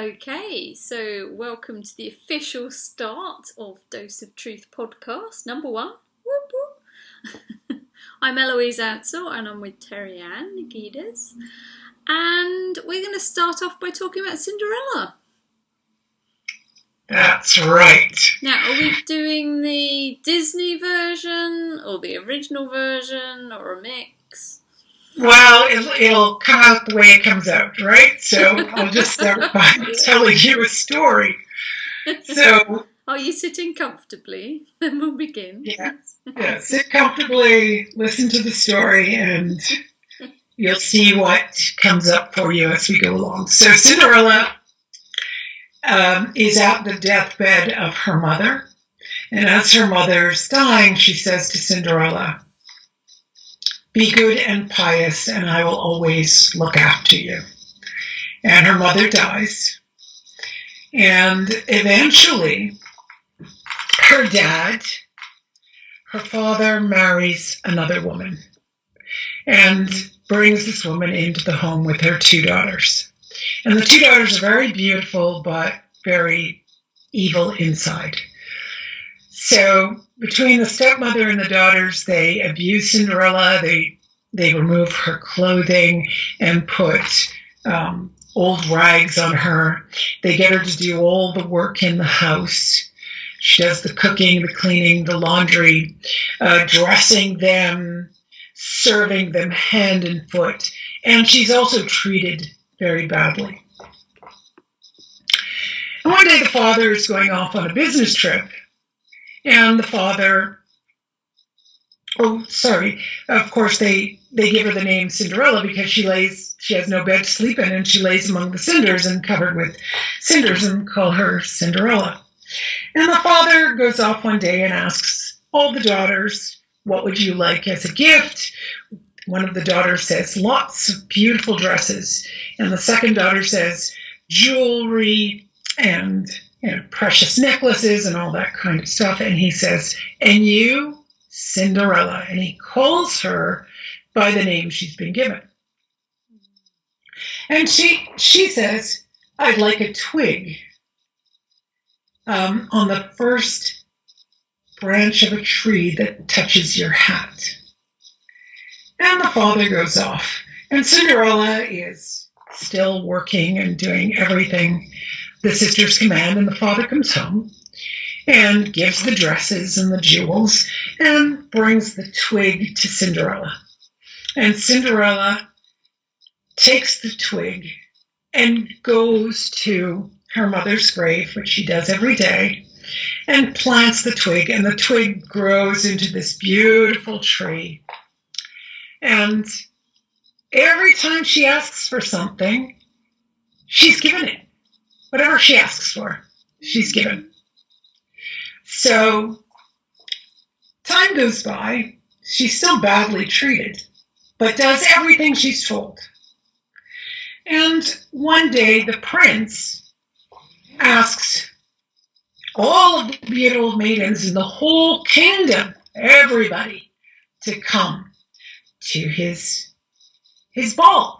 Okay, so welcome to the official start of Dose of Truth podcast, number 1. Whoop, whoop. I'm Eloise Ansell and I'm with Terryann Nikides. And we're going to start off by talking about Cinderella. That's right. Now, are we doing the Disney version or the original version or a mix? Well, it'll come out the way it comes out, right? So I'll just start by telling you a story. So, are you sitting comfortably? Then we'll begin. Yeah, sit comfortably, listen to the story, and you'll see what comes up for you as we go along. So Cinderella is at the deathbed of her mother, and as her mother's dying, she says to Cinderella, "Be good and pious, and I will always look after you." And her mother dies. And eventually, her dad, her father, marries another woman and brings this woman into the home with her 2 daughters. And the 2 daughters are very beautiful, but very evil inside. So between the stepmother and the daughters, they abuse Cinderella. They remove her clothing and put old rags on her. They get her to do all the work in the house. She does the cooking, the cleaning, the laundry, dressing them, serving them hand and foot. And she's also treated very badly. And one day the father is going off on a business trip. And the father, of course they give her the name Cinderella because she has no bed to sleep in, and she lays among the cinders and covered with cinders, and call her Cinderella. And the father goes off one day and asks all the daughters, "What would you like as a gift?" One of the daughters says, "Lots of beautiful dresses." And the second daughter says, "Jewelry and precious necklaces and all that kind of stuff." And he says, "And you, Cinderella." And he calls her by the name she's been given. And she says, "I'd like a twig on the first branch of a tree that touches your hat." And the father goes off. And Cinderella is still working and doing everything the sisters command, and the father comes home and gives the dresses and the jewels and brings the twig to Cinderella. And Cinderella takes the twig and goes to her mother's grave, which she does every day, and plants the twig, and the twig grows into this beautiful tree. And every time she asks for something, she's given it. Whatever she asks for, she's given. So time goes by. She's still badly treated, but does everything she's told. And one day the prince asks all of the beautiful maidens in the whole kingdom, everybody, to come to his ball.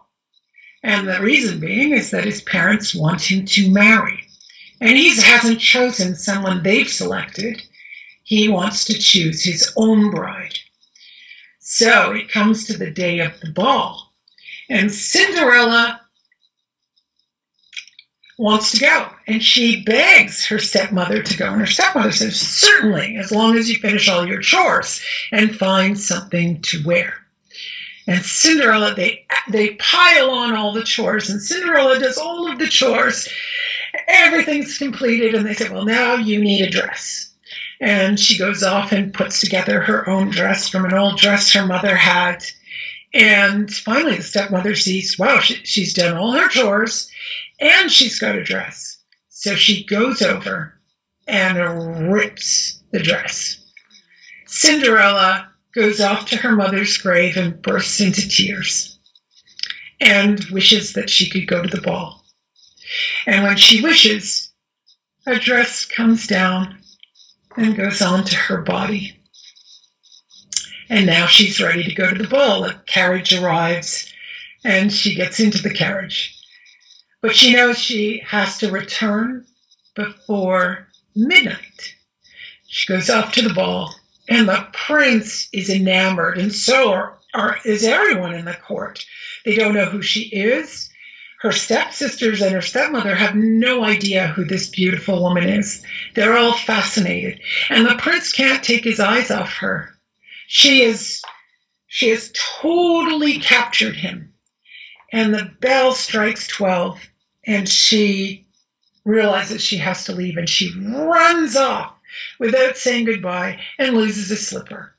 And the reason being is that his parents want him to marry. And he hasn't chosen someone they've selected. He wants to choose his own bride. So it comes to the day of the ball. And Cinderella wants to go. And she begs her stepmother to go. And her stepmother says, "Certainly, as long as you finish all your chores and find something to wear." And Cinderella, they pile on all the chores, and Cinderella does all of the chores. Everything's completed, and they say, "Well, now you need a dress." And she goes off and puts together her own dress from an old dress her mother had. And finally, the stepmother sees, wow, she's done all her chores, and she's got a dress. So she goes over and rips the dress. Cinderella goes off to her mother's grave and bursts into tears and wishes that she could go to the ball. And when she wishes, a dress comes down and goes onto her body. And now she's ready to go to the ball. A carriage arrives, and she gets into the carriage. but she knows she has to return before midnight. She goes off to the ball, and the prince is enamored, and so is everyone in the court. They don't know who she is. Her stepsisters and her stepmother have no idea who this beautiful woman is. They're all fascinated, and the prince can't take his eyes off her. She has totally captured him. And the bell strikes 12, and she realizes she has to leave, and she runs off without saying goodbye and loses a slipper.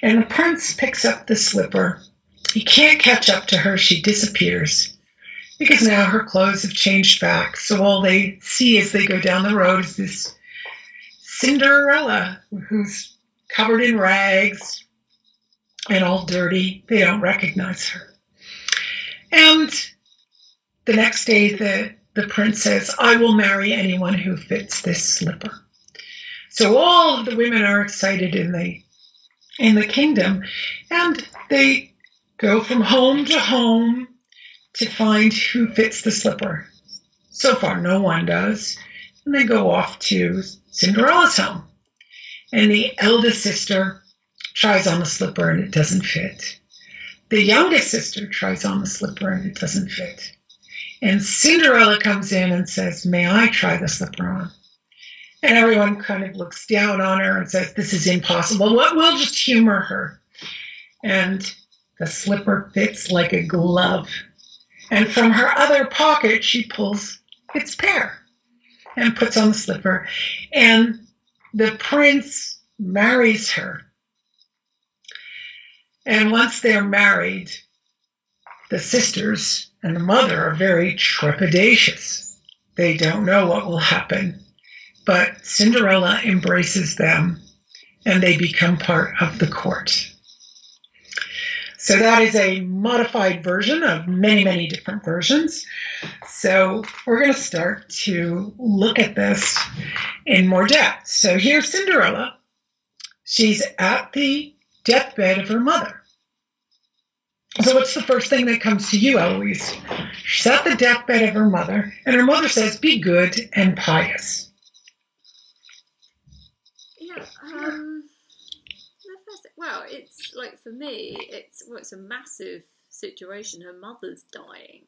And the prince picks up the slipper. He can't catch up to her. She disappears because now her clothes have changed back. So all they see as they go down the road is this Cinderella who's covered in rags and all dirty. They don't recognize her. And the next day, the prince says, I will marry anyone who fits this slipper. So all of the women are excited in the kingdom, and they go from home to home to find who fits the slipper. So far, no one does. And they go off to Cinderella's home. And the eldest sister tries on the slipper, and it doesn't fit. The youngest sister tries on the slipper, and it doesn't fit. And Cinderella comes in and says, may I try the slipper on? And everyone kind of looks down on her and says, this is impossible. We'll just humor her. And the slipper fits like a glove. And from her other pocket, she pulls its pair and puts on the slipper. And the prince marries her. And once they're married, the sisters and the mother are very trepidatious. They don't know what will happen. But Cinderella embraces them, and they become part of the court. So that is a modified version of many, many different versions. So we're going to start to look at this in more depth. So here's Cinderella. She's at the deathbed of her mother. So what's the first thing that comes to you, Eloise? She's at the deathbed of her mother, and her mother says, be good and pious. Yeah, well, it's like, for me, it's a massive situation. Her mother's dying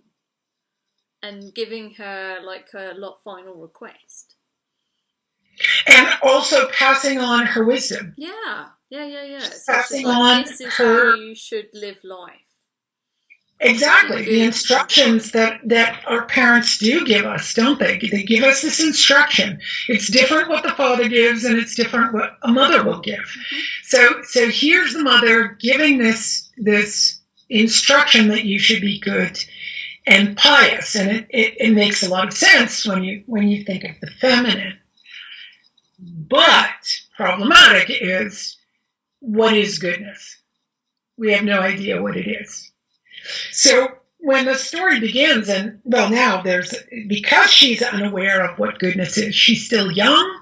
and giving her like her final request. And also passing on her wisdom. Yeah. Passing on this is her... how you should live life. Exactly. The instructions that our parents do give us, don't they? They give us this instruction. It's different what the father gives, and it's different what a mother will give. Mm-hmm. So here's the mother giving this instruction that you should be good and pious. And it makes a lot of sense when you think of the feminine. But problematic is, what is goodness? We have no idea what it is. So when the story begins, and well, now because she's unaware of what goodness is, she's still young,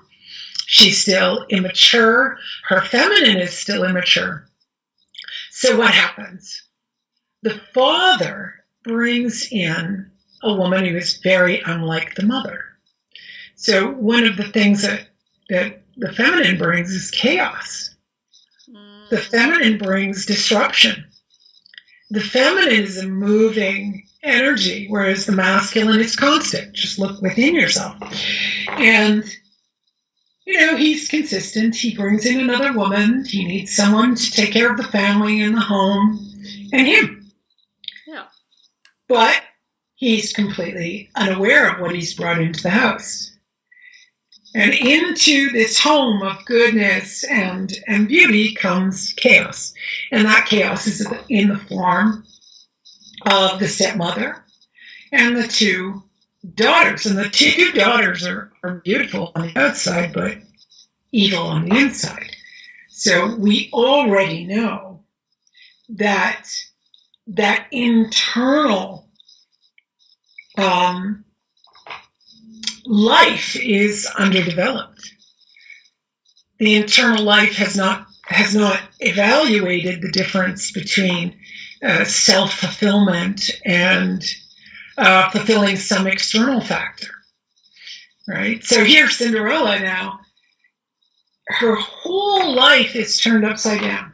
she's still immature, her feminine is still immature. So what happens? The father brings in a woman who is very unlike the mother. So one of the things that the feminine brings is chaos. The feminine brings disruption. The feminine is a moving energy, whereas the masculine is constant. Just look within yourself. And, he's consistent. He brings in another woman. He needs someone to take care of the family and the home and him. Yeah. But he's completely unaware of what he's brought into the house. And into this home of goodness and beauty comes chaos. And that chaos is in the form of the stepmother and the two daughters. And the two daughters are beautiful on the outside, but evil on the inside. So we already know that internal life is underdeveloped. The internal life has not evaluated the difference between self-fulfillment and fulfilling some external factor, right? So here's Cinderella now. Her whole life is turned upside down.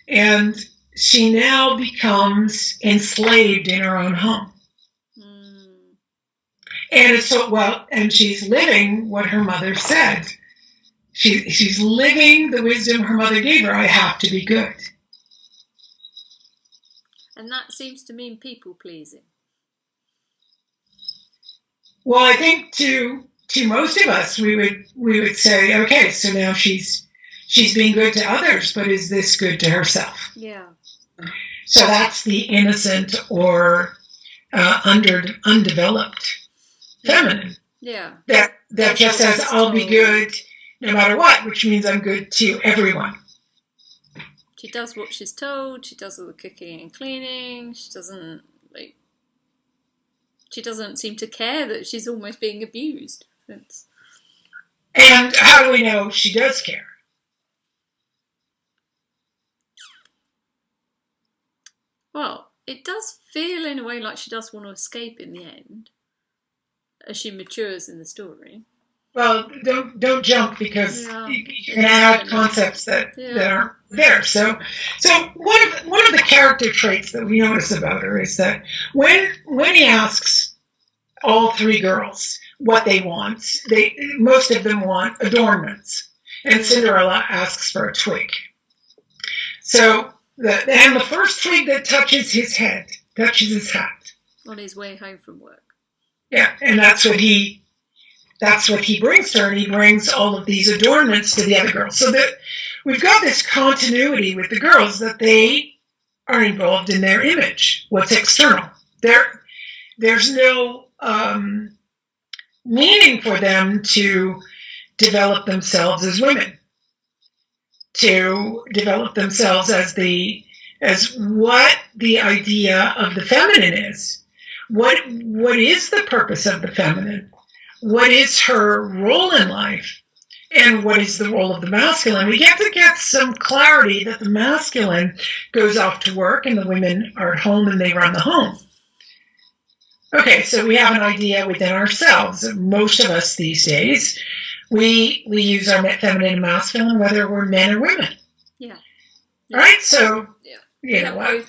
And she now becomes enslaved in her own home. And it's so, well, and she's living what her mother said. She's living the wisdom her mother gave her. I have to be good. And that seems to mean people pleasing. Well, I think to most of us, we would say, okay, so now she's being good to others, but is this good to herself? Yeah. So that's the innocent or undeveloped feminine. Yeah. That just says, I'll be good no matter what, which means I'm good to everyone. She does what she's told. She does all the cooking and cleaning. She doesn't seem to care that she's almost being abused. And how do we know she does care? Well, it does feel in a way like she does want to escape in the end, as she matures in the story. Well, don't jump, because you can add concepts that aren't there. So one of the character traits that we notice about her is that when he asks all three girls what they want, most of them want adornments, and Cinderella asks for a twig. So the first twig that touches his hat on his way home from work. Yeah, and that's what he brings to her, and he brings all of these adornments to the other girls. So that we've got this continuity with the girls, that they are involved in their image, what's external. There's no meaning for them to develop themselves as women, to develop themselves as what the idea of the feminine is. What is the purpose of the feminine? What is her role in life? And what is the role of the masculine? We get to get some clarity that the masculine goes off to work and the women are at home and they run the home. Okay, so we have an idea within ourselves. Most of us these days, we use our feminine and masculine, whether we're men or women. Yeah. All right, so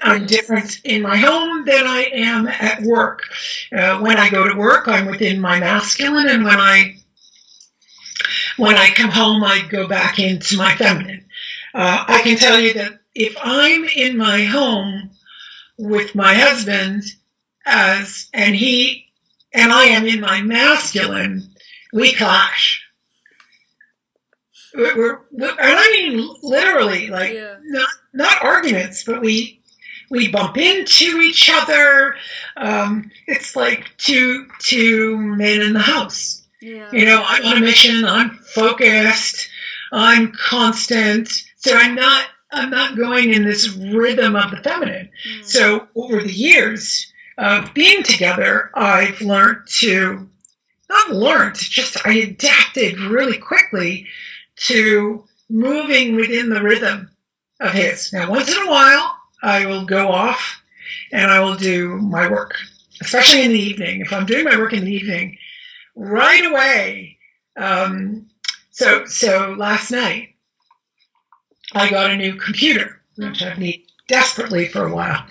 I'm different in my home than I am at work. When I go to work, I'm within my masculine, and when I come home, I go back into my feminine. I can tell you that if I'm in my home with my husband, and I am in my masculine, we clash. And I mean literally, not arguments, but we bump into each other. It's like two men in the house. Yeah. I'm on a mission. I'm focused. I'm constant. So I'm not going in this rhythm of the feminine. Mm. So over the years of being together, I've learned I adapted really quickly to moving within the rhythm of his. Now, once in a while, I will go off and I will do my work, especially in the evening. If I'm doing my work in the evening, right away. So last night, I got a new computer, which I've needed desperately for a while.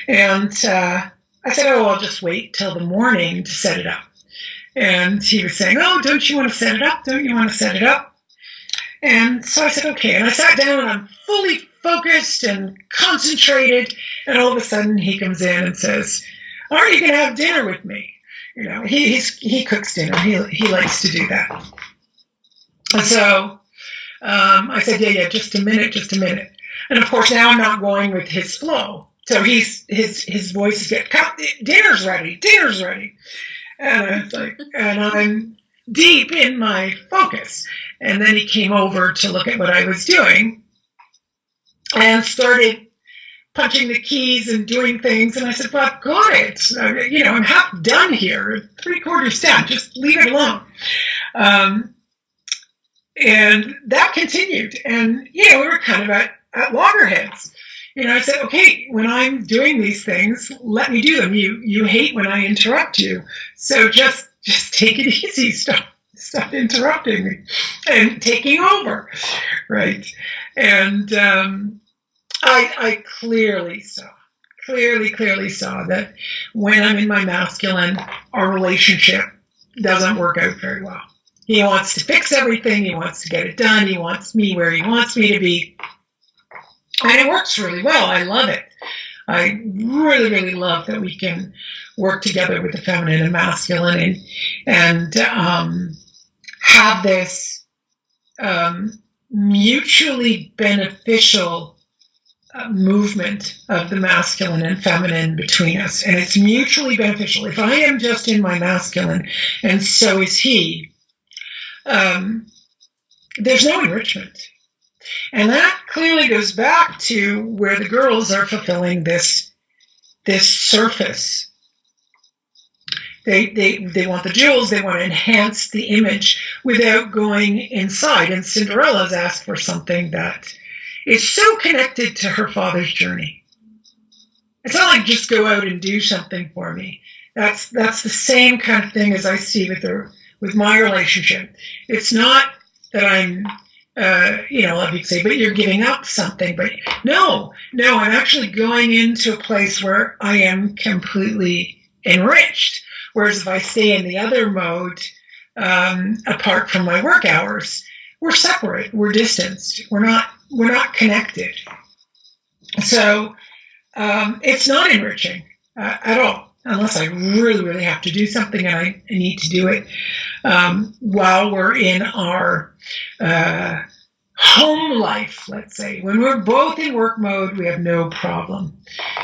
And I said, I'll just wait till the morning to set it up. And he was saying, don't you want to set it up? Don't you want to set it up? And so I said, okay. And I sat down and I'm fully focused and concentrated. And all of a sudden he comes in and says, aren't you going to have dinner with me? He cooks dinner. He likes to do that. And so I said, yeah, just a minute. And of course, now I'm not going with his flow. So his voice gets cut. Dinner's ready. And it's like, and I'm deep in my focus. And then he came over to look at what I was doing and started punching the keys and doing things. And I said, well, I've got it. I'm half done here, 3/4 done. Just leave it alone. And that continued. And, we were kind of at loggerheads. I said, okay, when I'm doing these things, let me do them. You hate when I interrupt you. So just take it easy. Stop interrupting me and taking over. Right. And I clearly saw that when I'm in my masculine, our relationship doesn't work out very well. He wants to fix everything. He wants to get it done. He wants me where he wants me to be. And it works really well. I love it. I really, really love that we can work together with the feminine and masculine and have this mutually beneficial movement of the masculine and feminine between us. And it's mutually beneficial. If I am just in my masculine and so is he, there's no enrichment. And that clearly goes back to where the girls are fulfilling this surface. They want the jewels, they want to enhance the image without going inside. And Cinderella's asked for something that is so connected to her father's journey. It's not like just go out and do something for me. That's the same kind of thing as I see with my relationship. It's not that I'm a lot of people say, but you're giving up something. But no, I'm actually going into a place where I am completely enriched. Whereas if I stay in the other mode, apart from my work hours, we're separate, we're distanced, we're not connected. So it's not enriching at all, unless I really, really have to do something and I need to do it while we're in our home life, let's say. When we're both in work mode, we have no problem.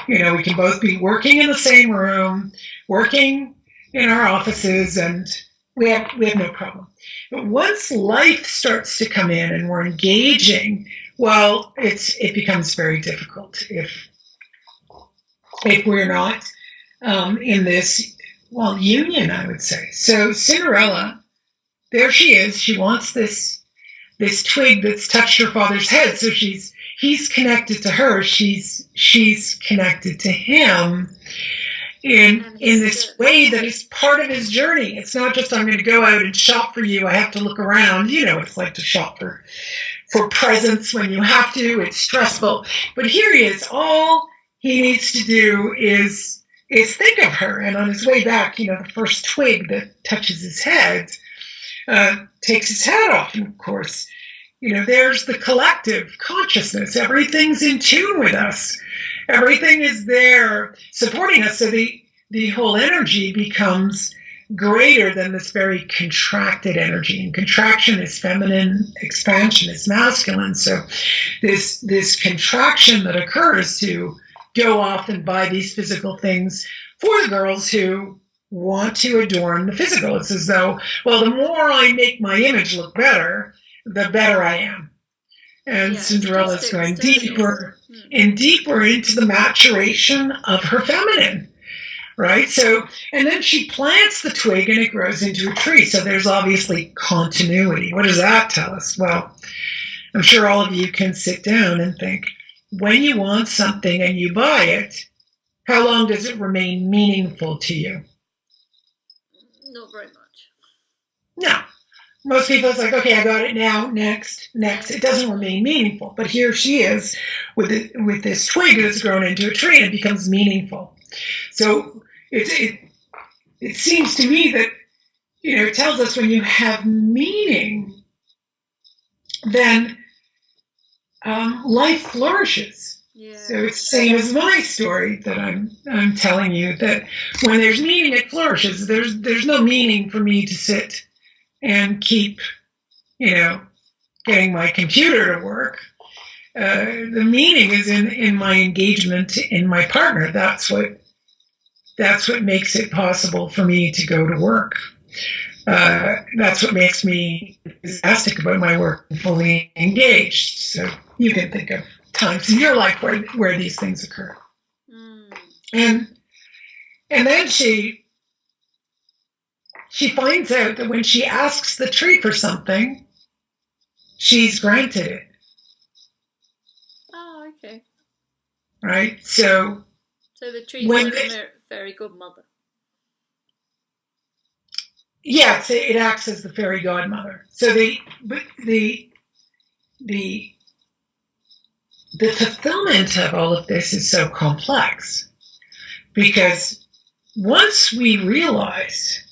We can both be working in the same room, working in our offices, and we have no problem. But once life starts to come in and we're engaging, well, it becomes very difficult if we're not in this, union, I would say. So Cinderella, there she is. She wants this twig that's touched her father's head. So he's connected to her. She's connected to him in this way that is part of his journey. It's not just, I'm going to go out and shop for you. I have to look around. It's like to shop for presents when you have to. It's stressful. But here he is. All he needs to do is think of her. And on his way back, the first twig that touches his head takes his hat off. And of course, there's the collective consciousness. Everything's in tune with us. Everything is there supporting us. So the whole energy becomes greater than this very contracted energy. And contraction is feminine, expansion is masculine. So this contraction that occurs to go off and buy these physical things for the girls who want to adorn the physical. It's as though, the more I make my image look better, the better I am. And Cinderella's going deeper and deeper into the maturation of her feminine, right? So, and then she plants the twig and it grows into a tree. So there's obviously continuity. What does that tell us? Well, I'm sure all of you can sit down and think, when you want something and you buy it, how long does it remain meaningful to you? Not very much. No. Most people, it's like, okay, I got it now, next. It doesn't remain meaningful. But here she is with this twig that's grown into a tree and it becomes meaningful. So it seems to me that, it tells us when you have meaning, then life flourishes. Yeah. So it's the same as my story that I'm telling you, that when there's meaning, it flourishes. There's no meaning for me to sit and keep, getting my computer to work. The meaning is in my engagement in my partner. That's what makes it possible for me to go to work. That's what makes me enthusiastic about my work and fully engaged. So you can think of times in your life where these things occur. And then she finds out that when she asks the tree for something, she's granted it. Oh, okay. right? So the tree's like a fairy godmother. Yes, it acts as the fairy godmother. So the fulfillment of all of this is so complex, because once we realize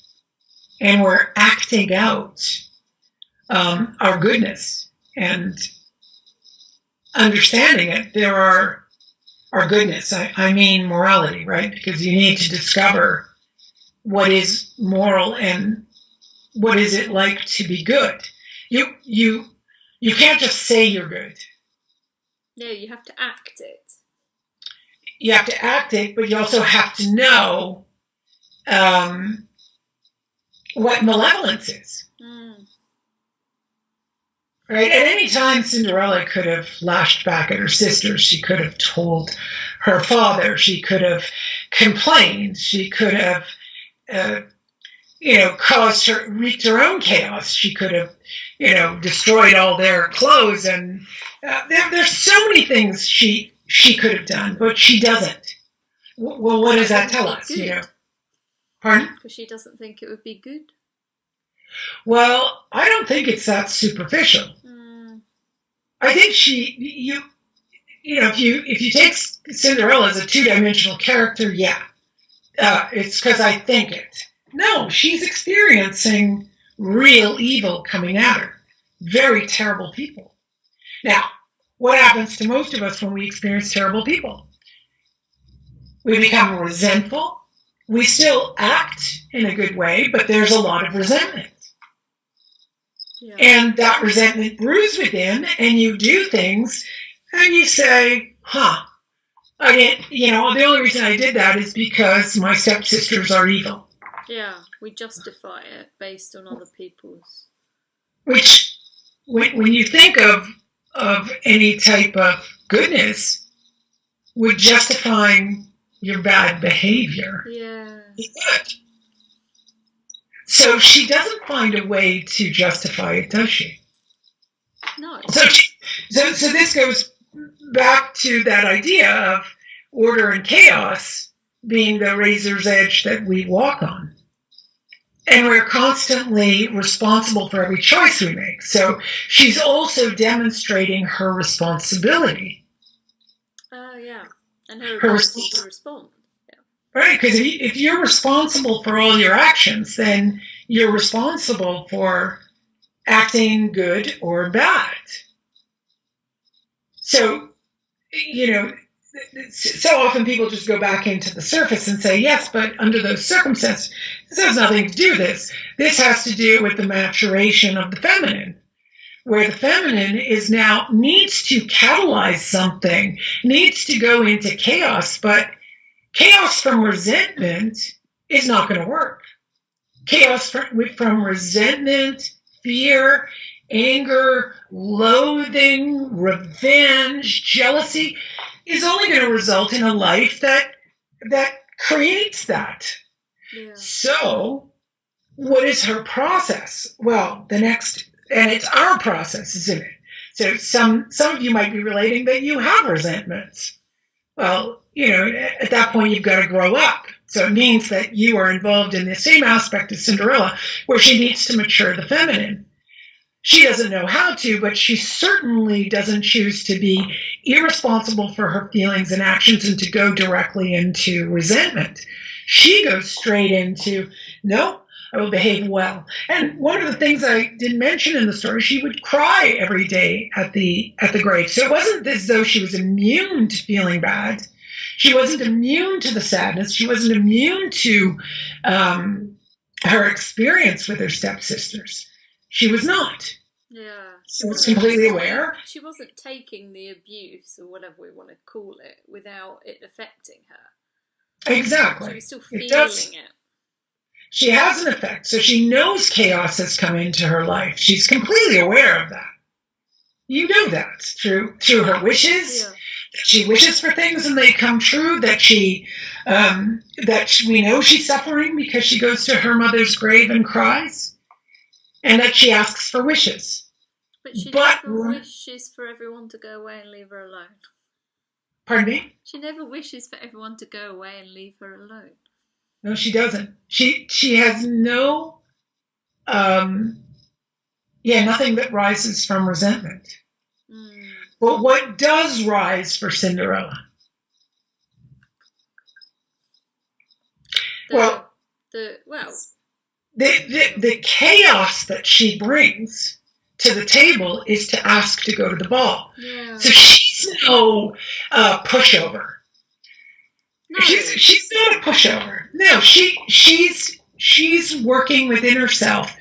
and we're acting out our goodness and understanding it, there are our goodness. I mean morality, right? Because you need to discover what is moral and what is it like to be good. You can't just say you're good. No, you have to act it. You have to act it, but you also have to know what malevolence is. Right? At any time, Cinderella could have lashed back at her sisters. She could have told her father. She could have complained. She could have, wreaked her own chaos. She could have, destroyed all their clothes. And there's so many things she could have done, but she doesn't. Well, what does that tell us? Pardon? Because she doesn't think it would be good. Well, I don't think it's that superficial. I think if you take Cinderella as a two-dimensional character, it's because I think it. No, she's experiencing real evil coming at her. Very terrible people. Now, what happens to most of us when we experience terrible people? We become resentful. We still act in a good way, but there's a lot of resentment. Yeah. And that resentment brews within, and you do things, and you say, I didn't, the only reason I did that is because my stepsisters are evil. Yeah, we justify it based on other people's. Which, when you think of any type of goodness, would justifying your bad behavior. Yeah. So she doesn't find a way to justify it, does she? No. So this goes back to that idea of order and chaos being the razor's edge that we walk on. And we're constantly responsible for every choice we make. So she's also demonstrating her responsibility. Yeah. And her ability to respond. Right, because if you're responsible for all your actions, then you're responsible for acting good or bad. So, so often people just go back into the surface and say, yes, but under those circumstances, this has nothing to do with this. This has to do with the maturation of the feminine, where the feminine needs to catalyze something, needs to go into chaos, but chaos from resentment is not going to work. Chaos from resentment, fear, anger, loathing, revenge, jealousy is only going to result in a life that creates that. Yeah. So, what is her process? Well, and it's our process, isn't it? So some of you might be relating that you have resentments. Well, at that point, you've got to grow up. So it means that you are involved in the same aspect as Cinderella, where she needs to mature the feminine. She doesn't know how to, but she certainly doesn't choose to be irresponsible for her feelings and actions and to go directly into resentment. She goes straight into, no, I will behave well. And one of the things I didn't mention in the story, she would cry every day at the grave. So it wasn't as though she was immune to feeling bad. She wasn't immune to the sadness. She wasn't immune to her experience with her stepsisters. She was not. Yeah. She was completely aware. She wasn't taking the abuse, or whatever we want to call it, without it affecting her. Exactly. She was still feeling it. She has an effect. So she knows chaos has come into her life. She's completely aware of that. You know that through her wishes. Yeah. She wishes for things and they come true, that we know she's suffering because she goes to her mother's grave and cries, and that she asks for wishes. But she never wishes for everyone to go away and leave her alone. Pardon me? She never wishes for everyone to go away and leave her alone. No, she doesn't. She has no, nothing that rises from resentment. But what does rise for Cinderella? The chaos that she brings to the table is to ask to go to the ball. Yeah. So she's no pushover. No. She's not a pushover. No, she's working within herself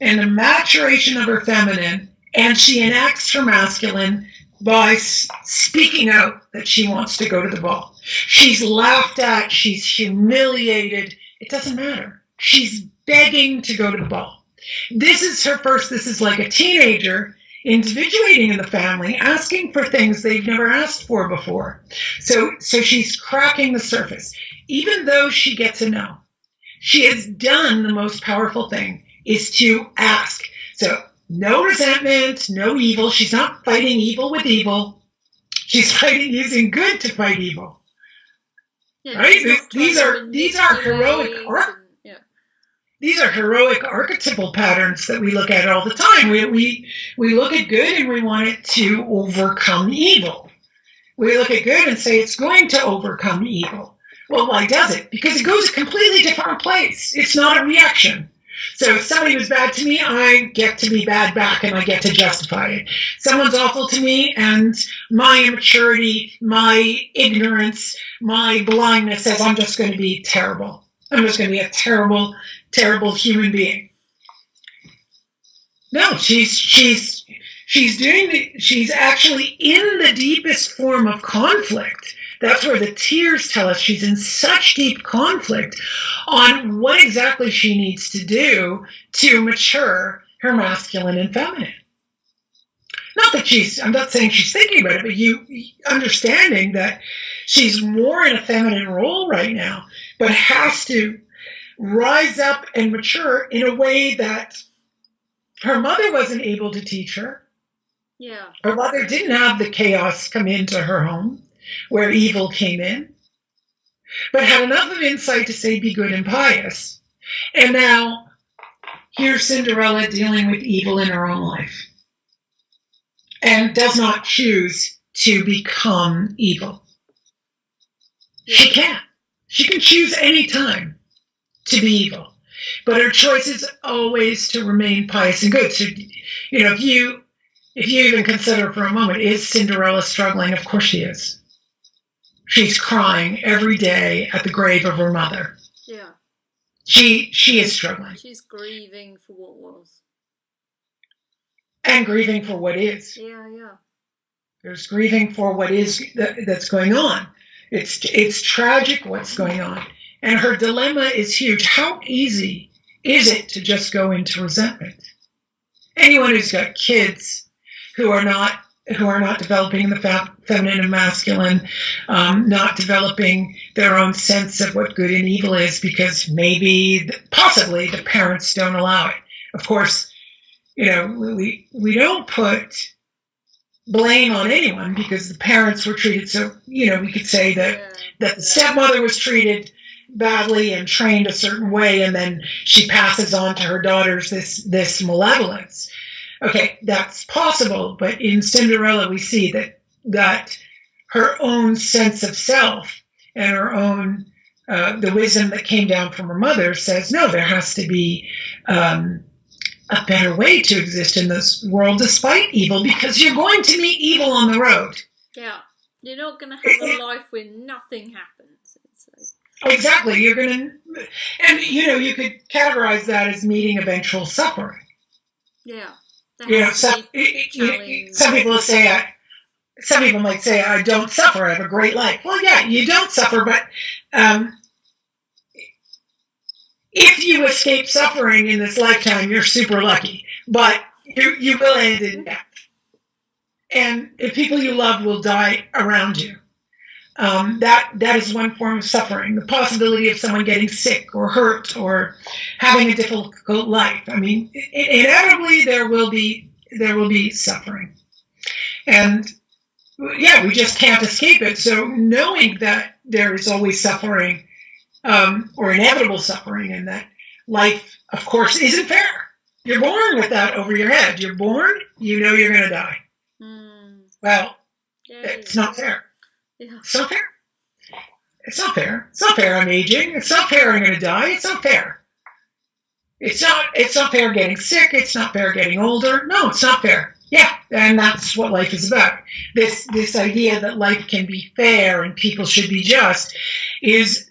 and the maturation of her feminine, and she enacts her masculine by speaking out that she wants to go to the ball. She's laughed at, she's humiliated. It doesn't matter. She's begging to go to the ball. This is like a teenager individuating in the family, asking for things they've never asked for before. So she's cracking the surface. Even though she gets a no, she has done the most powerful thing, is to ask. So no resentment, no evil. She's not fighting evil with evil. She's fighting using good to fight evil. Yeah, right? These are heroic art. These are heroic archetypal patterns that we look at all the time. We look at good and we want it to overcome evil. We look at good and say it's going to overcome evil. Well, why does it? Because it goes a completely different place. It's not a reaction. So if somebody was bad to me, I get to be bad back and I get to justify it. Someone's awful to me and my immaturity, my ignorance, my blindness says I'm just going to be terrible. I'm just going to be a terrible, terrible human being. No, she's actually in the deepest form of conflict. That's where the tears tell us she's in such deep conflict on what exactly she needs to do to mature her masculine and feminine. I'm not saying she's thinking about it, but you understanding that she's more in a feminine role right now, but has to rise up and mature in a way that her mother wasn't able to teach her. Yeah. Her mother didn't have the chaos come into her home where evil came in, but had enough of insight to say, be good and pious. And now, here's Cinderella dealing with evil in her own life and does not choose to become evil. Yeah. She can't. She can choose any time to be evil, but her choice is always to remain pious and good. So, if you even consider for a moment, is Cinderella struggling? Of course she is. She's crying every day at the grave of her mother. Yeah. She is struggling. She's grieving for what was. And grieving for what is. Yeah. There's grieving for what is that's going on. It's tragic what's going on. And her dilemma is huge. How easy is it to just go into resentment? Anyone who's got kids who are not developing the feminine and masculine, not developing their own sense of what good and evil is because possibly the parents don't allow it. Of course, we don't put blame on anyone because the parents were treated so, we could say that the stepmother was treated badly and trained a certain way, and then she passes on to her daughters this malevolence. Okay, that's possible, but in Cinderella we see that her own sense of self and her own the wisdom that came down from her mother says, no, there has to be a better way to exist in this world despite evil, because you're going to meet evil on the road. Yeah, you're not going to have a life where nothing happens. Exactly, you're going to, and you could categorize that as meeting eventual suffering. Yeah. Some people might say, I don't suffer, I have a great life. Well, yeah, you don't suffer, but if you escape suffering in this lifetime, you're super lucky. But you will end in death. And if people you love will die around you. That is one form of suffering. The possibility of someone getting sick or hurt or having a difficult life. I mean, inevitably there will be suffering. And yeah, we just can't escape it. So knowing that there is always suffering, or inevitable suffering, and that life, of course, isn't fair. You're born with that over your head. You're born, you know you're going to die. Well, it's not fair. Yeah. It's not fair. It's not fair. It's not fair I'm aging. It's not fair I'm going to die. It's not fair. It's not fair getting sick. It's not fair getting older. No, it's not fair. Yeah, and that's what life is about. This idea that life can be fair and people should be just is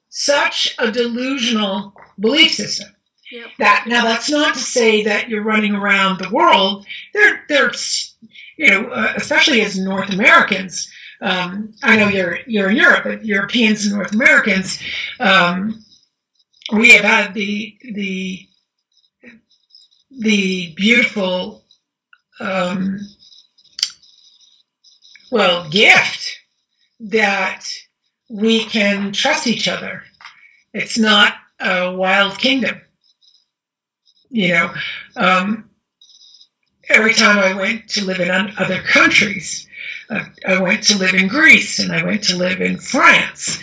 such a delusional belief system. Yep. Now that's not to say that you're running around the world. There's especially as North Americans. I know you're in Europe, but Europeans and North Americans, we have had the beautiful gift that we can trust each other. It's not a wild kingdom. Every time I went to live in other countries, I went to live in Greece and I went to live in France,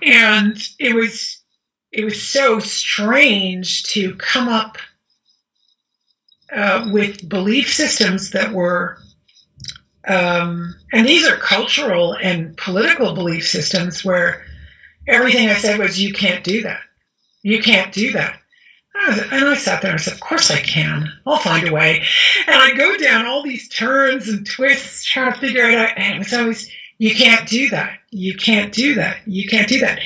and it was so strange to come up with belief systems that were, and these are cultural and political belief systems where everything I said was, you can't do that. You can't do that. And I sat there and I said, of course I can. I'll find a way. And I go down all these turns and twists trying to figure it out. And it's always, you can't do that. You can't do that. You can't do that.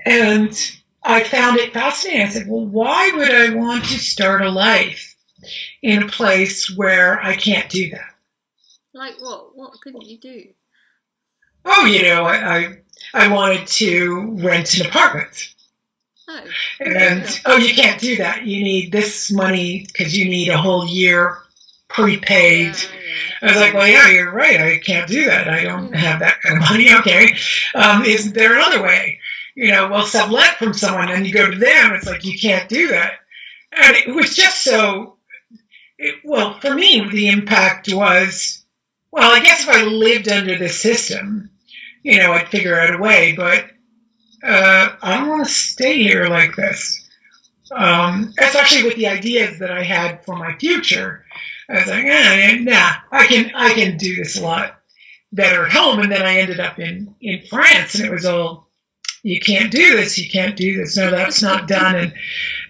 And I found it fascinating. I said, well, why would I want to start a life in a place where I can't do that? Like what? What couldn't you do? Oh, I wanted to rent an apartment. Oh. And, you can't do that. You need this money because you need a whole year prepaid. I was like, well, yeah, you're right. I can't do that. I don't have that kind of money. Okay. Is there another way? We'll sublet from someone and you go to them. It's like, you can't do that. And it was just for me, the impact was, well, I guess if I lived under this system, I'd figure out a way, but I don't want to stay here like this. Especially with the ideas that I had for my future. I was like, I can do this a lot better at home. And then I ended up in France, and it was all, you can't do this, you can't do this. No, that's not done.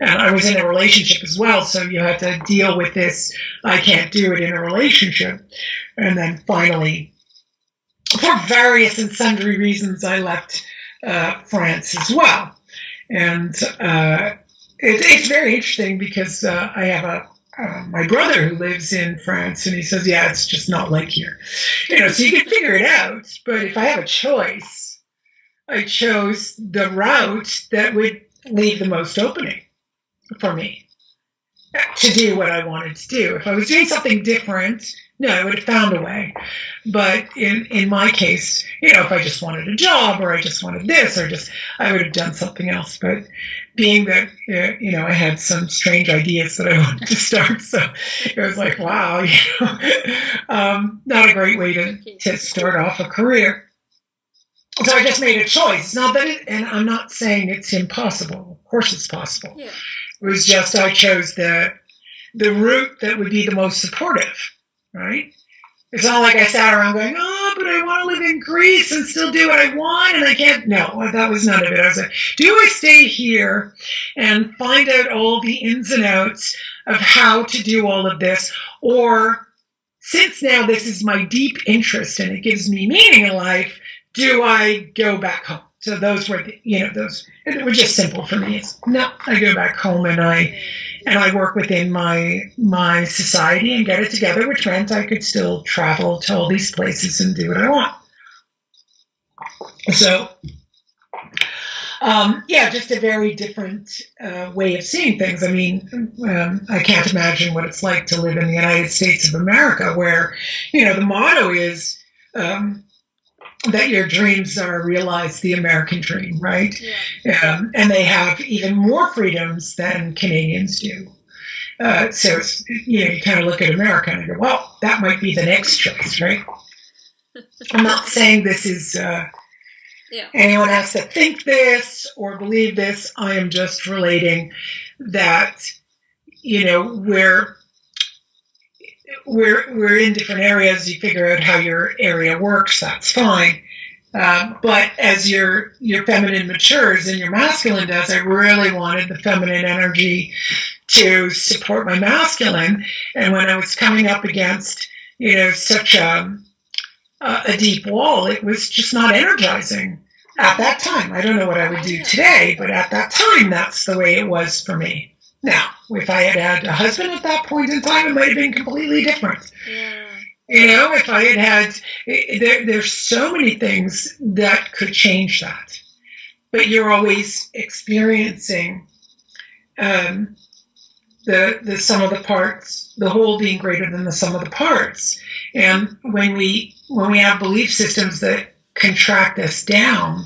And I was in a relationship as well, so you had to deal with this. I can't do it in a relationship. And then finally, for various and sundry reasons, I left France as well. And it's very interesting because I have my brother who lives in France, and he says, yeah, it's just not like here. So you can figure it out. But if I have a choice, I chose the route that would leave the most opening for me to do what I wanted to do. If I was doing something different, no, I would have found a way. But in my case, if I just wanted a job or I just wanted this I would have done something else. But being that, I had some strange ideas that I wanted to start. So it was like, wow, not a great way to start off a career. So I just made a choice. It's not that and I'm not saying it's impossible. Of course it's possible. Yeah. It was just I chose the route that would be the most supportive. Right? It's not like I sat around going, but I want to live in Greece and still do what I want and I can't. No, that was none of it. I was like, do I stay here and find out all the ins and outs of how to do all of this? Or since now this is my deep interest and it gives me meaning in life, do I go back home? So those were, it was just simple for me. No, I go back home and I work within my society and get it together, which meant I could still travel to all these places and do what I want. So, just a very different way of seeing things. I mean, I can't imagine what it's like to live in the United States of America, where, the motto is that your dreams are realized, the American dream, right? Yeah. And they have even more freedoms than Canadians do. So it's, you kind of look at America and go, well, that might be the next choice, right? I'm not saying this is anyone has to think this or believe this. I am just relating that, we're in different areas. You figure out how your area works. That's fine. But as your feminine matures and your masculine does, I really wanted the feminine energy to support my masculine. And when I was coming up against, such a deep wall, it was just not energizing at that time. I don't know what I would do today, but at that time, that's the way it was for me. Now, if I had a husband at that point in time, it might have been completely different. Yeah. If I had there's so many things that could change that. But you're always experiencing the sum of the parts, the whole being greater than the sum of the parts. And when we have belief systems that contract us down,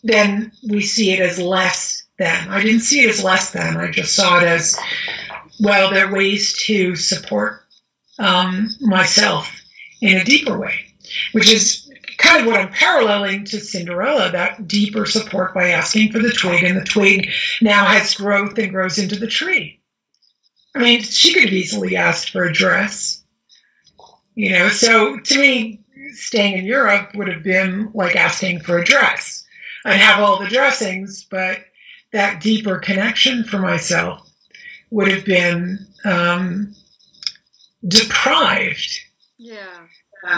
then we see it as less than. I didn't see it as less than. I just saw it as, well, there are ways to support myself in a deeper way, which is kind of what I'm paralleling to Cinderella, that deeper support by asking for the twig, and the twig now has growth and grows into the tree. I mean, she could have easily asked for a dress, so to me, staying in Europe would have been like asking for a dress. I'd have all the dressings, but that deeper connection for myself would have been deprived. Yeah.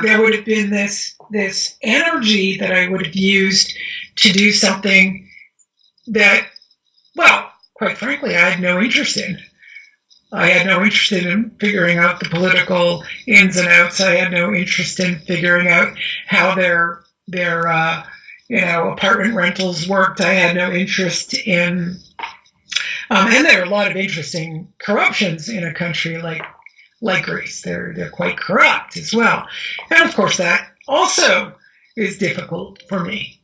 There would have been this energy that I would have used to do something that, well, quite frankly, I had no interest in. I had no interest in figuring out the political ins and outs. I had no interest in figuring out how their apartment rentals worked. I had no interest in, and there are a lot of interesting corruptions in a country like Greece. They're quite corrupt as well. And of course that also is difficult for me,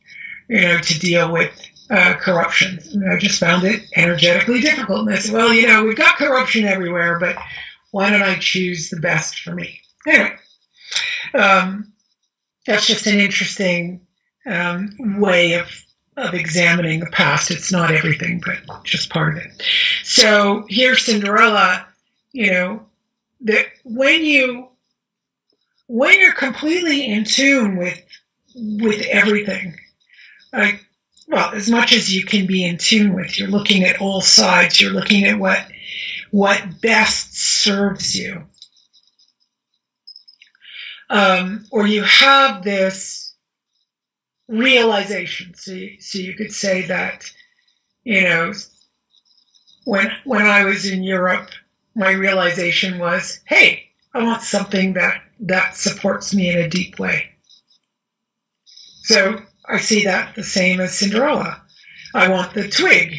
to deal with corruption. I just found it energetically difficult. And I said, well, we've got corruption everywhere, but why don't I choose the best for me? Anyway, that's just an interesting way of examining the past. It's not everything, but just part of it. So here's Cinderella, that when you're completely in tune with everything, as much as you can be in tune with, you're looking at all sides, you're looking at what best serves you, or you have this realization. So you could say that, when I was in Europe, my realization was, hey, I want something that supports me in a deep way. So I see that the same as Cinderella. I want the twig,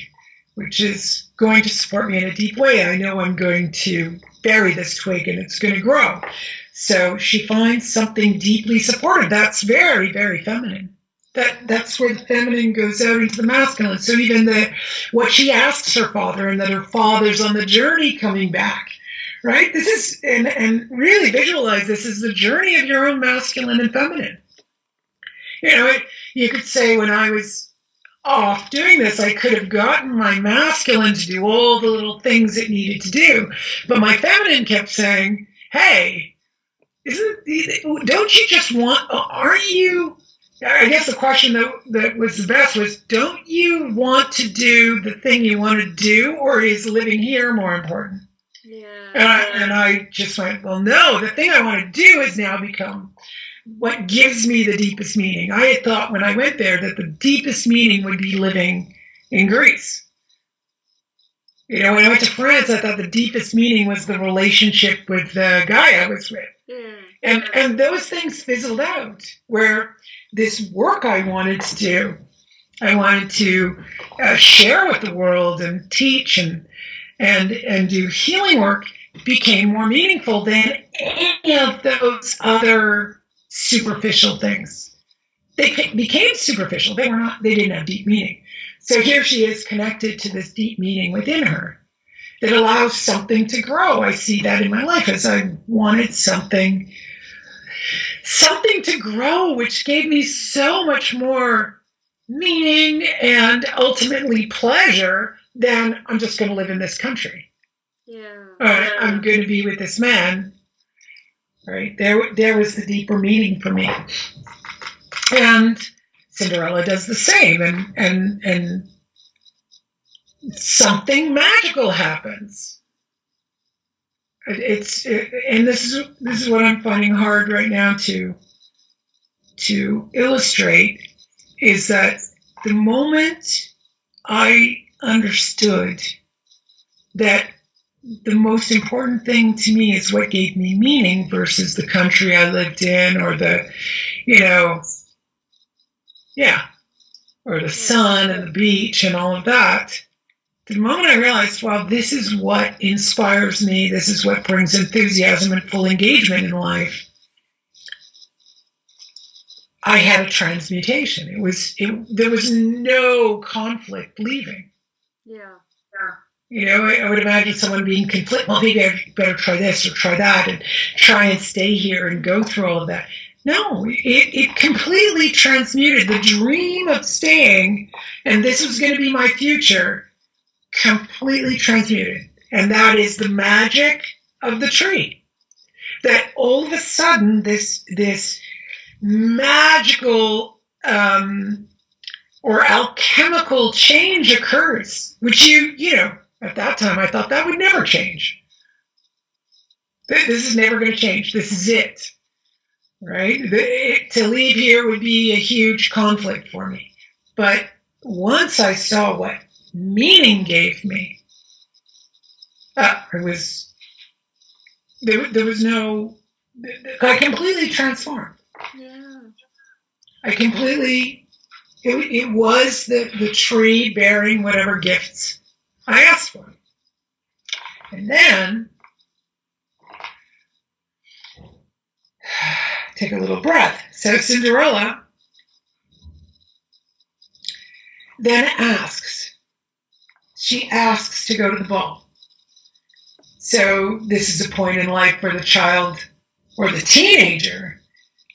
which is going to support me in a deep way. I know I'm going to bury this twig and it's going to grow. So she finds something deeply supportive. That's very, very feminine. That's where the feminine goes out into the masculine. So even what she asks her father, and that her father's on the journey coming back, right? This is, and really visualize this as the journey of your own masculine and feminine. You could say when I was off doing this, I could have gotten my masculine to do all the little things it needed to do. But my feminine kept saying, hey, don't you just want, aren't you, I guess the question that was the best was, don't you want to do the thing you want to do, or is living here more important? Yeah. And I just went, well, no, the thing I want to do has now become what gives me the deepest meaning. I had thought when I went there that the deepest meaning would be living in Greece. When I went to France, I thought the deepest meaning was the relationship with the guy I was with. Yeah. And those things fizzled out, where this work I wanted to do, I wanted to share with the world and teach and do healing work, became more meaningful than any of those other superficial things. They became superficial. They didn't have deep meaning. So here she is connected to this deep meaning within her that allows something to grow. I see that in my life as I wanted something something to grow, which gave me so much more meaning and ultimately pleasure than I'm just going to live in this country. Yeah. I'm going to be with this man. Right? There was the deeper meaning for me. And Cinderella does the same, and something magical happens. And this is what I'm finding hard right now to illustrate, is that the moment I understood that the most important thing to me is what gave me meaning versus the country I lived in, or the sun and the beach and all of that. The moment I realized, wow, this is what inspires me, this is what brings enthusiasm and full engagement in life, I had a transmutation. There was no conflict leaving. Yeah. I would imagine someone being conflicted. Well, maybe I better try this or try that and try and stay here and go through all of that. No, it completely transmuted the dream of staying, and this was going to be my future, completely transmuted. And that is the magic of the tree. That all of a sudden, this magical or alchemical change occurs, which at that time I thought that would never change. This is never going to change. This is it. Right? To leave here would be a huge conflict for me. But once I saw what meaning gave me, there was no, I completely transformed. Yeah. It was the tree bearing whatever gifts I asked for. And then, take a little breath. So Cinderella then she asks to go to the ball. So this is a point in life where the child or the teenager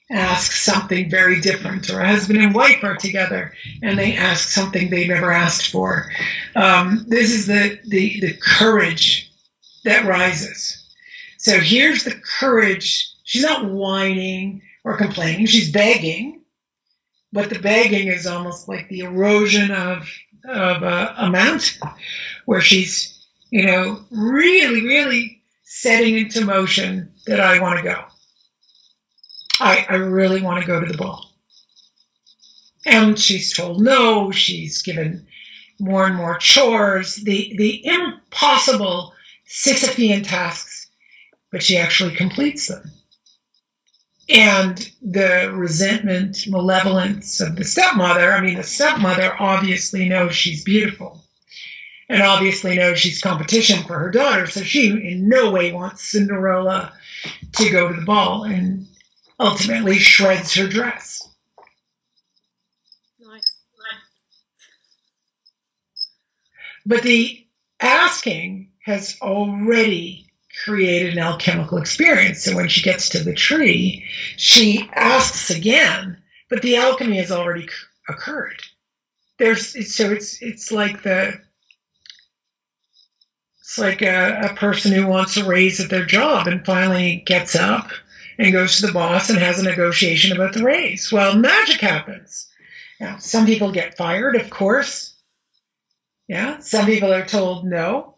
asks something very different, or a husband and wife are together and they ask something they never asked for. This is the courage that rises. So here's the courage. She's not whining or complaining. She's begging, but the begging is almost like the erosion of a mountain, where she's really, really setting into motion that I want to go. I really want to go to the ball. And she's told no. She's given more and more chores, the impossible Sisyphean tasks, but she actually completes them. And the resentment, malevolence of the stepmother, the stepmother obviously knows she's beautiful and obviously knows she's competition for her daughter, so she in no way wants Cinderella to go to the ball, and ultimately shreds her dress. Nice. But the asking has already created an alchemical experience. So when she gets to the tree, she asks again, but the alchemy has already occurred. It's like a person who wants a raise at their job and finally gets up and goes to the boss and has a negotiation about the raise. Well, magic happens. Now, some people get fired, of course. Yeah, some people are told no.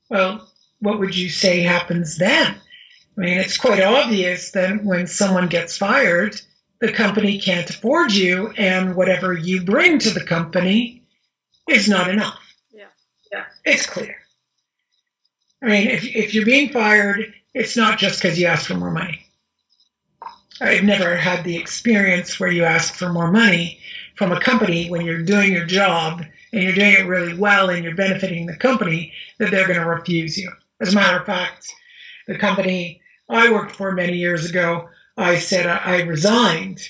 Well, what would you say happens then? It's quite obvious that when someone gets fired, the company can't afford you, and whatever you bring to the company is not enough. Yeah, it's clear. If you're being fired, it's not just because you asked for more money. I've never had the experience where you ask for more money from a company when you're doing your job and you're doing it really well and you're benefiting the company, that they're going to refuse you. As a matter of fact, the company I worked for many years ago, I said I resigned,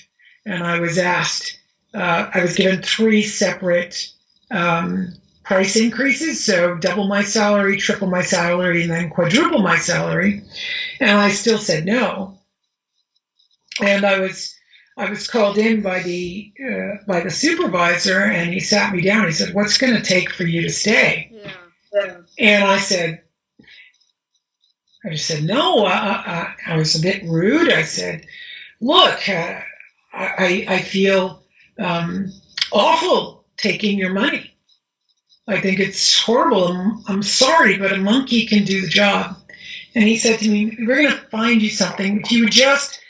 and I was asked, I was given 3 separate price increases, so double my salary, triple my salary, and then quadruple my salary, and I still said no. And I was called in by the supervisor, and he sat me down. He said, "What's going to take for you to stay?" Yeah. And I just said no. I was a bit rude. I said, "Look, I feel awful taking your money. I think it's horrible. I'm sorry, but a monkey can do the job." And he said to me, "We're going to find you something. If you would just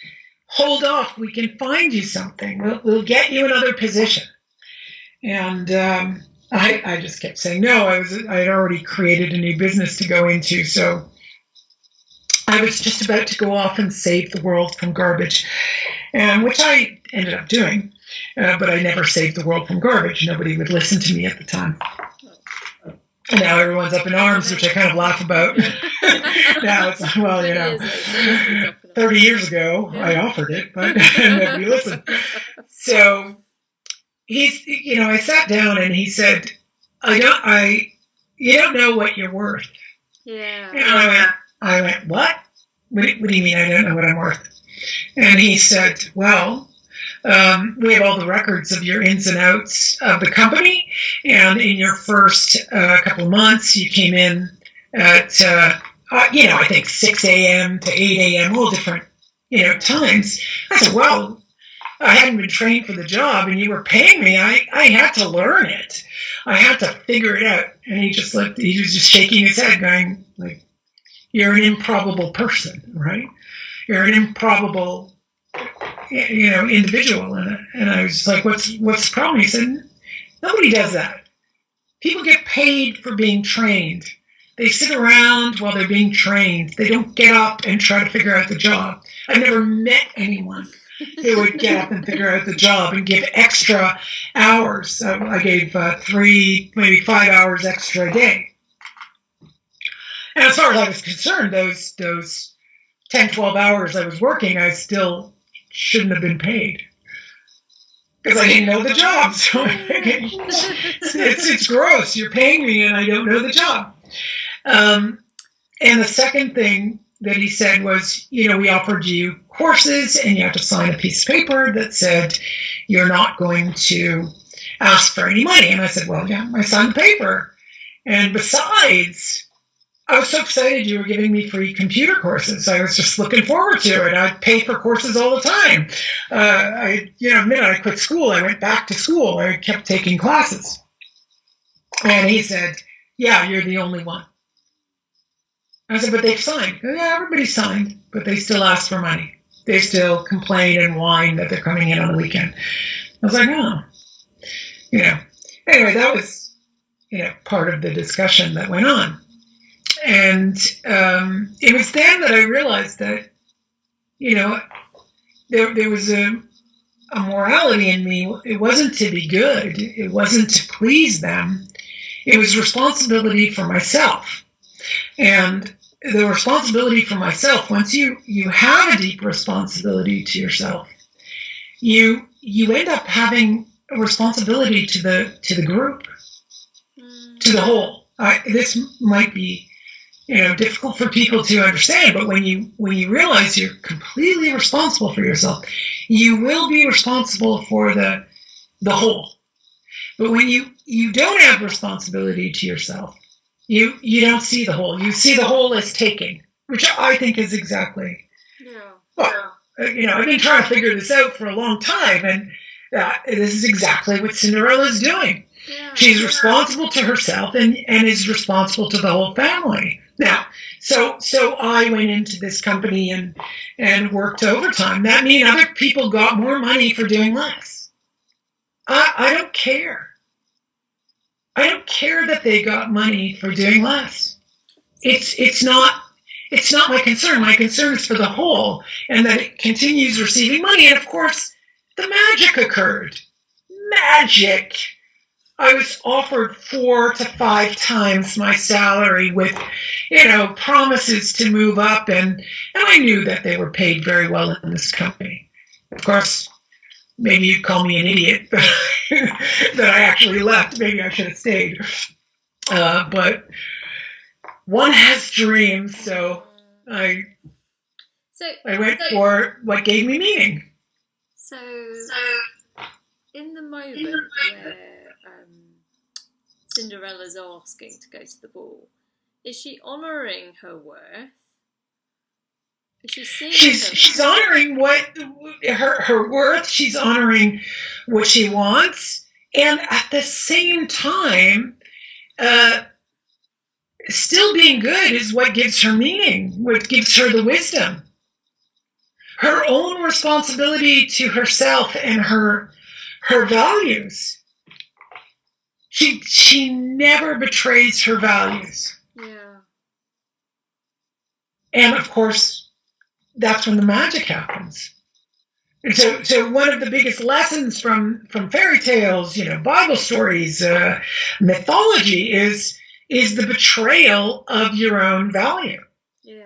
hold off, we can find you something. We'll get you another position." And I just kept saying no. I had already created a new business to go into, so I was just about to go off and save the world from garbage, which I ended up doing. But I never saved the world from garbage. Nobody would listen to me at the time. And now everyone's up in arms, which I kind of laugh about. Now it's, well, 30 years ago, I offered it, but nobody listened. So I sat down and he said, you don't know what you're worth. Yeah. And I went, what? What do you mean I don't know what I'm worth? And he said, well, we have all the records of your ins and outs of the company. And in your first couple of months, you came in at, I think 6 a.m. to 8 a.m., all different, times. I said, well, I hadn't been trained for the job and you were paying me. I had to learn it. I had to figure it out. And he was just shaking his head going, like, you're an improbable person, right? You're an improbable individual. And I was like, what's the problem? He said, nobody does that. People get paid for being trained. They sit around while they're being trained. They don't get up and try to figure out the job. I've never met anyone who would get up and figure out the job and give extra hours. I gave 3, maybe 5 hours extra a day. And as far as I was concerned, those 10, 12 hours I was working, I still shouldn't have been paid because I didn't know the job. So it's gross. You're paying me and I don't know the job. And the second thing that he said was, we offered you courses and you have to sign a piece of paper that said you're not going to ask for any money. And I said, well, yeah, I signed the paper. And besides, I was so excited you were giving me free computer courses. I was just looking forward to it. I'd pay for courses all the time. The minute I quit school, I went back to school. I kept taking classes. And he said, yeah, you're the only one. I said, but they've signed. Yeah, everybody signed, but they still ask for money. They still complain and whine that they're coming in on the weekend. I was like, oh. Anyway, that was, part of the discussion that went on. And it was then that I realized that, there was a morality in me. It wasn't to be good. It wasn't to please them. It was responsibility for myself. And the responsibility for myself, once you have a deep responsibility to yourself, you end up having a responsibility to the group, to the whole. This might be difficult for people to understand, but when you realize you're completely responsible for yourself, you will be responsible for the whole. But when you don't have responsibility to yourself, you don't see the whole. You see the whole as taking, which I think is exactly. Yeah. Well, I've been trying to figure this out for a long time, and this is exactly what Cinderella is doing. Yeah. She's responsible to herself and is responsible to the whole family. Now, so I went into this company and worked overtime. That means other people got more money for doing less. I don't care. I don't care that they got money for doing less. It's not my concern. My concern is for the whole, and that it continues receiving money. And of course, the magic occurred. Magic. I was offered 4 to 5 times my salary with, promises to move up, and I knew that they were paid very well in this company. Of course, maybe you'd call me an idiot that I actually left. Maybe I should have stayed. But one has dreams, so I So I went for what gave me meaning. So in the moment where Cinderella's asking to go to the ball, is she honouring her worth? Is she seeing she's honouring what her worth. She's honouring what she wants, and at the same time, still being good is what gives her meaning, what gives her the wisdom. Her own responsibility to herself and her values. She never betrays her values. Yeah. And of course, that's when the magic happens. And so one of the biggest lessons from fairy tales, Bible stories, mythology is the betrayal of your own value. Yeah.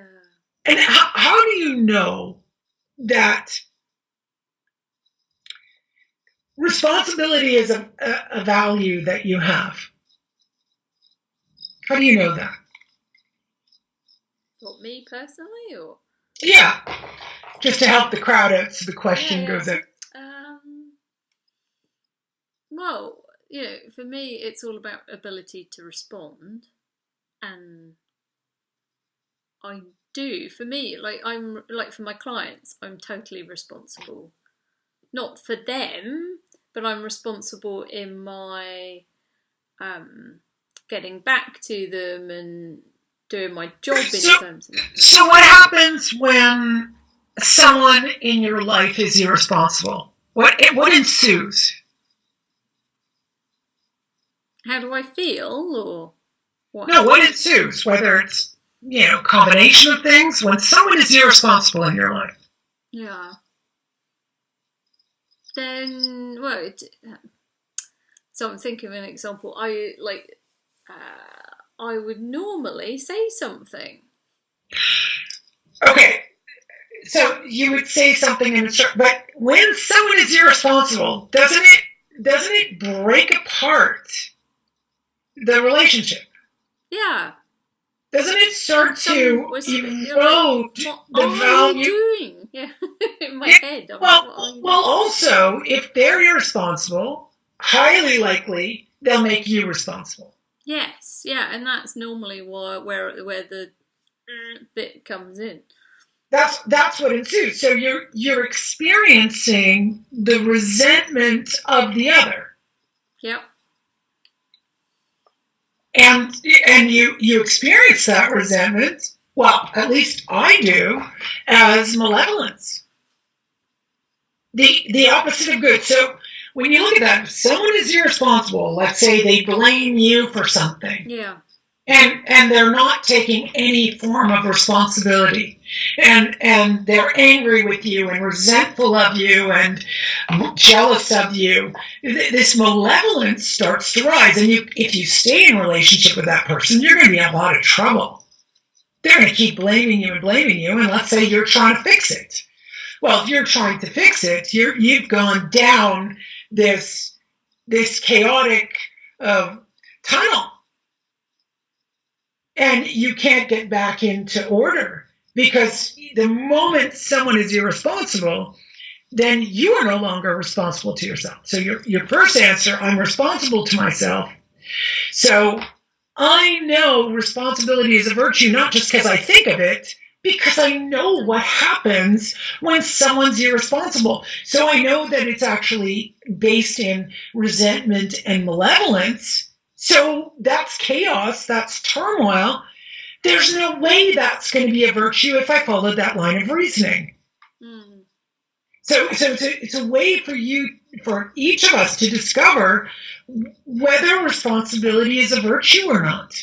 And how do you know that responsibility is a value that you have? How do you know that? What, me personally, or? Yeah, just to help the crowd out so the question goes out. Well, for me, it's all about ability to respond, and I do. For me, for my clients, I'm totally responsible. Not for them, but I'm responsible in my getting back to them and doing my job in terms of. So what happens when someone in your life is irresponsible? What ensues? How do I feel, or what? No, what ensues? Whether it's combination of things. When someone is irresponsible in your life. Yeah. Then, so I'm thinking of an example. I would normally say something. Okay, so you would say something, but when someone is irresponsible, doesn't it break apart the relationship? Yeah. Doesn't it start to erode the value? What are you doing? Yeah, in my head. Well, also, if they're irresponsible, highly likely they'll make you responsible. Yes, yeah, and that's normally where the bit comes in. That's what ensues. So you're experiencing the resentment of the other. Yep. And you experience that resentment, well, at least I do, as malevolence. The opposite of good. So when you look at that, if someone is irresponsible, let's say they blame you for something. Yeah. And they're not taking any form of responsibility. And they're angry with you and resentful of you and jealous of you. This malevolence starts to rise. And if you stay in a relationship with that person, you're going to be in a lot of trouble. They're going to keep blaming you, and let's say you're trying to fix it. Well, if you're trying to fix it, you've gone down this chaotic tunnel. And you can't get back into order, because the moment someone is irresponsible, then you are no longer responsible to yourself. So your first answer, I'm responsible to myself. So I know responsibility is a virtue, not just because I think of it, because I know what happens when someone's irresponsible. So I know that it's actually based in resentment and malevolence. So that's chaos, that's turmoil. There's no way that's going to be a virtue if I followed that line of reasoning. Mm. So it's a way for each of us to discover whether responsibility is a virtue or not.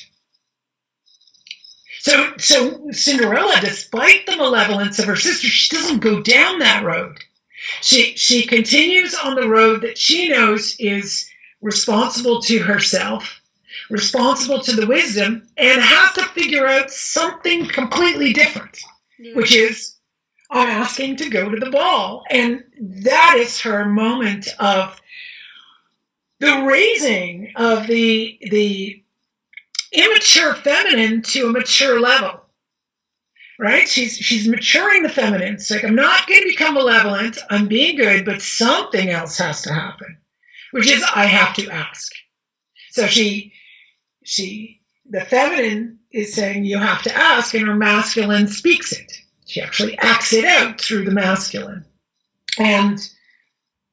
So Cinderella, despite the malevolence of her sister, she doesn't go down that road. She continues on the road that she knows is responsible to herself, responsible to the wisdom, and has to figure out something completely different, which is, I'm asking to go to the ball. And that is her moment of the raising of the immature feminine to a mature level. right? She's maturing the feminine. It's like, I'm not going to become malevolent. I'm being good, but something else has to happen, which is I have to ask. So the feminine is saying you have to ask, and her masculine speaks it. She actually acts it out through the masculine. And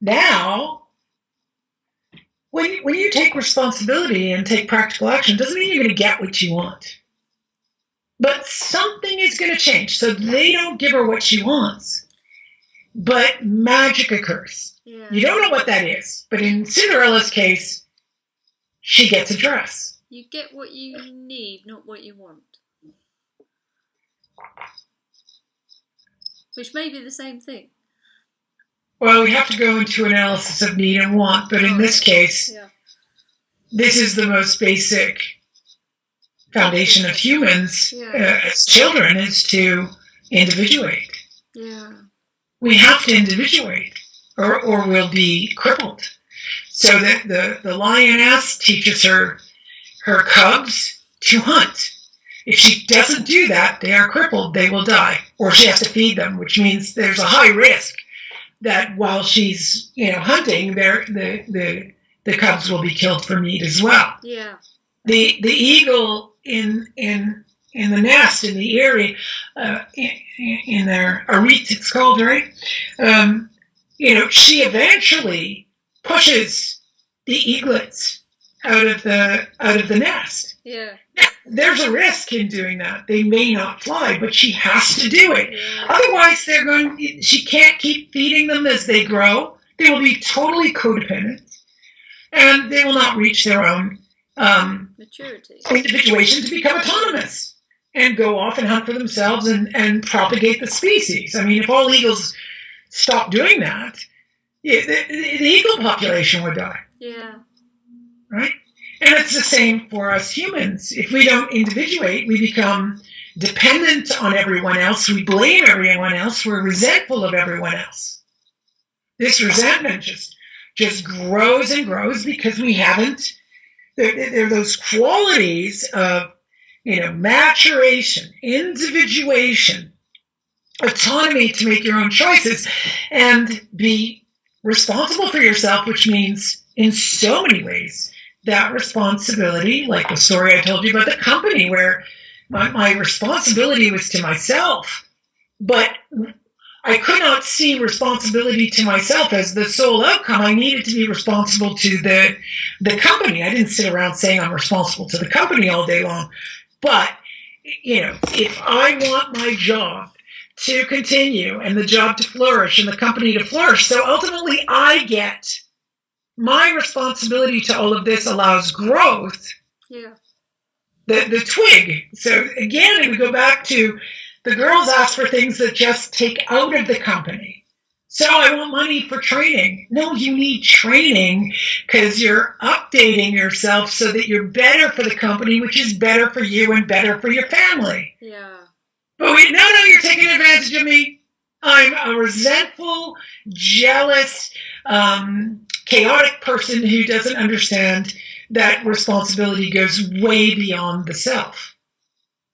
now, when you take responsibility and take practical action, it doesn't mean you're going to get what you want. But something is going to change. So they don't give her what she wants. But magic occurs. Yeah. You don't know what that is. But in Cinderella's case, she gets a dress. You get what you need, not what you want. Which may be the same thing. Well, we have to go into analysis of need and want. But in this case, this is the most basic foundation of humans as children, is to individuate. Yeah. We have to individuate or we'll be crippled. So that the lioness teaches her cubs to hunt. If she doesn't do that, they are crippled, they will die. Or she has to feed them, which means there's a high risk that while she's hunting, the cubs will be killed for meat as well. Yeah. The eagle in the nest, in the eyrie, in their arete, it's called, right? She eventually pushes the eaglets out of the nest. Yeah. Now, there's a risk in doing that. They may not fly, but she has to do it. Yeah. Otherwise, she can't keep feeding them as they grow. They will be totally codependent, and they will not reach their own maturity, individuation to become autonomous and go off and hunt for themselves and propagate the species. I mean, if all eagles stopped doing that, the eagle population would die. Yeah. Right? And it's the same for us humans. If we don't individuate, we become dependent on everyone else. We blame everyone else. We're resentful of everyone else. This resentment just grows and grows because we haven't. There are those qualities of, maturation, individuation, autonomy to make your own choices, and be responsible for yourself, which means in so many ways that responsibility, like the story I told you about the company where my responsibility was to myself, but I could not see responsibility to myself as the sole outcome. I needed to be responsible to the company. I didn't sit around saying I'm responsible to the company all day long. But, if I want my job to continue and the job to flourish and the company to flourish, so ultimately I get my responsibility to all of this allows growth. Yeah. The twig. So again, we go back to the girls ask for things that just take out of the company. So I want money for training. No, you need training because you're updating yourself so that you're better for the company, which is better for you and better for your family. Yeah. But no, you're taking advantage of me. I'm a resentful, jealous, chaotic person who doesn't understand that responsibility goes way beyond the self.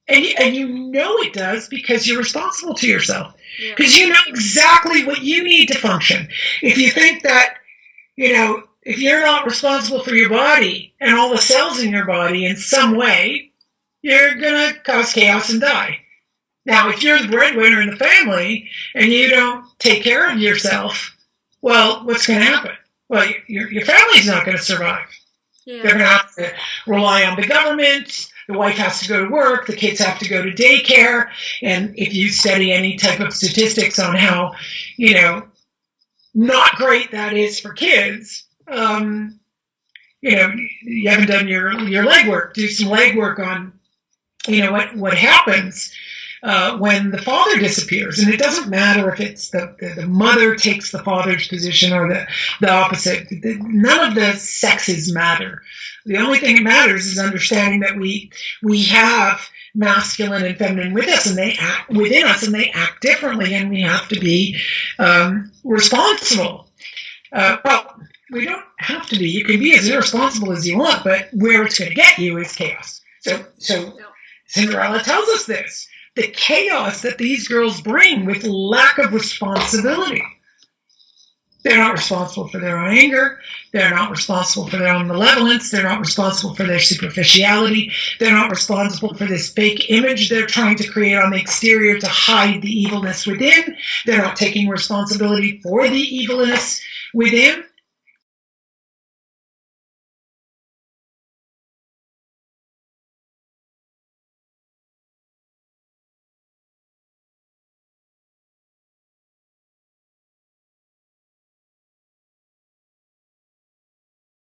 And it does because you're responsible to yourself. Because you know exactly what you need to function. If you think that, if you're not responsible for your body and all the cells in your body in some way, you're going to cause chaos and die. Now, if you're the breadwinner in the family and you don't take care of yourself, well, what's going to happen? Well, your family's not going to survive. Yeah. They're going to have to rely on the government. The wife has to go to work. The kids have to go to daycare. And if you study any type of statistics on how, not great that is for kids, you haven't done your legwork. Do some legwork on, what happens when the father disappears. And it doesn't matter if it's the mother takes the father's position or the opposite. None of the sexes matter. The only thing that matters is understanding that we have masculine and feminine with us, and they act within us, and they act differently, and we have to be responsible. Well, we don't have to be. You can be as irresponsible as you want, but where it's going to get you is chaos. So Cinderella tells us this. the chaos that these girls bring with lack of responsibility. They're not responsible for their own anger. They're not responsible for their own malevolence. They're not responsible for their superficiality. They're not responsible for this fake image they're trying to create on the exterior to hide the evilness within. They're not taking responsibility for the evilness within.